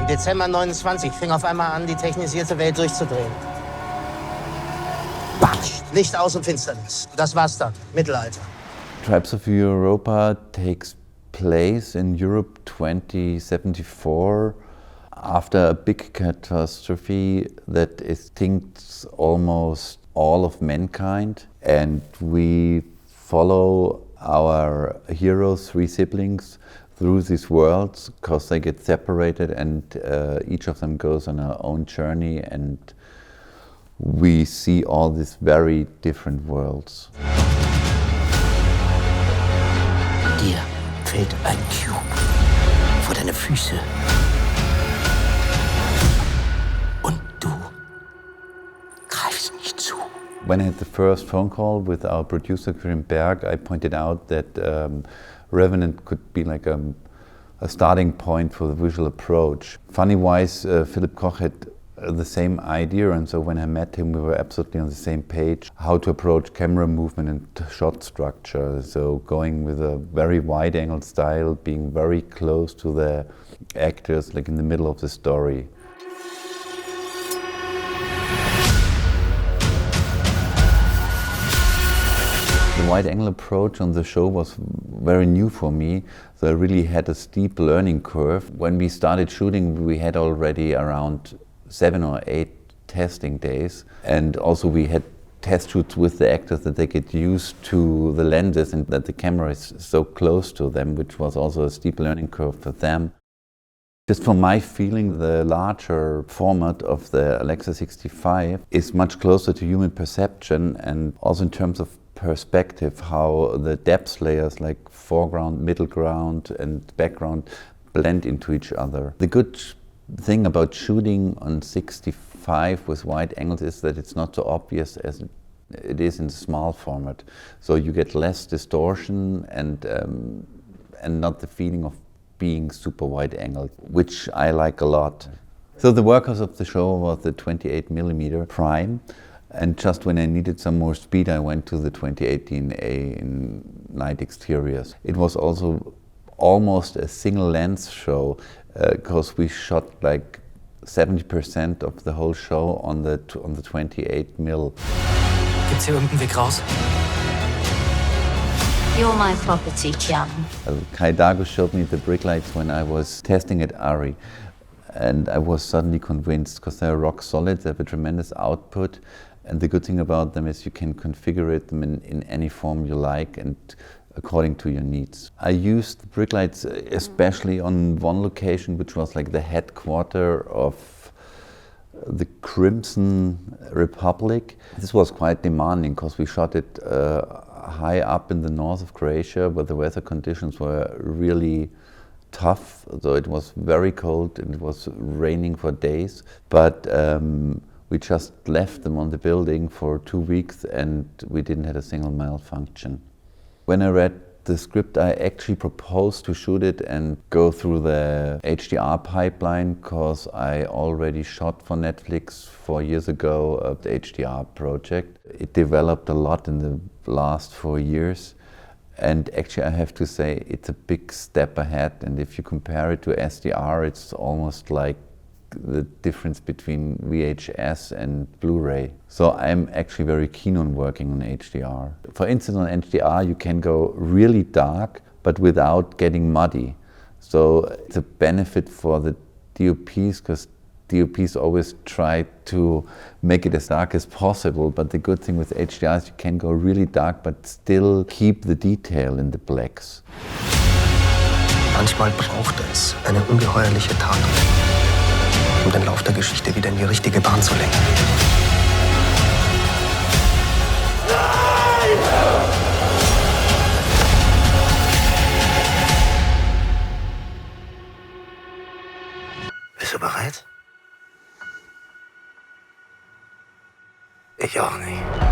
Dezember 29 fing auf einmal an, die technisierte Welt durchzudrehen. Batsch, Licht aus und Finsternis. Das war's dann, Mittelalter. Tribes of Europa takes place in Europe 2074 after a big catastrophe that extincts almost all of mankind, and we follow our heroes, 3 siblings, through these worlds because they get separated, and each of them goes on their own journey, and we see all these very different worlds. Dir fällt ein Cube vor deine Füße. Und du greifst nicht zu. When I had the first phone call with our producer, Christian Rein, I pointed out that Revenant could be like a starting point for the visual approach. Funny-wise, Philipp Koch had the same idea, and so when I met him we were absolutely on the same page how to approach camera movement and shot structure. So going with a very wide-angle style, being very close to the actors, like in the middle of the story. The wide-angle approach on the show was very new for me, so I really had a steep learning curve. When we started shooting, we had already around 7 or 8 testing days, and also we had test shoots with the actors that they get used to the lenses and that the camera is so close to them, which was also a steep learning curve for them. Just from my feeling, the larger format of the Alexa 65 is much closer to human perception, and also in terms of perspective, how the depth layers like foreground, middle ground and background blend into each other. The good thing about shooting on 65 with wide angles is that it's not so obvious as it is in the small format. So you get less distortion and not the feeling of being super wide angled, which I like a lot. So the workhorse of the show was the 28mm prime, and just when I needed some more speed I went to the 2018A in night exteriors. It was also almost a single lens show, because we shot like 70% of the whole show on the 28mm. Gibt's hier irgendeinen Weg raus? You're my property, Chiam. Kai Dago showed me the brick lights when I was testing at ARRI, and I was suddenly convinced because they're rock solid, they have a tremendous output, and the good thing about them is you can configure them in any form you like and according to your needs. I used the brick lights especially on one location, which was like the headquarters of the Crimson Republic. This was quite demanding because we shot it high up in the north of Croatia, where the weather conditions were really tough. So it was very cold and it was raining for days, but we just left them on the building for 2 weeks and we didn't have a single malfunction. When I read the script, I actually proposed to shoot it and go through the HDR pipeline, because I already shot for Netflix 4 years ago the HDR project. It developed a lot in the last 4 years, and actually I have to say it's a big step ahead, and if you compare it to SDR, it's almost like the difference between VHS and Blu-ray. So I'm actually very keen on working on HDR. For instance, on HDR you can go really dark but without getting muddy. So it's a benefit for the DOPs, because DOPs always try to make it as dark as possible, but the good thing with HDR is you can go really dark but still keep the detail in the blacks. Manchmal braucht es eine ungeheuerliche Tat, um den Lauf der Geschichte wieder in die richtige Bahn zu lenken. Bist du bereit? Ich auch nicht.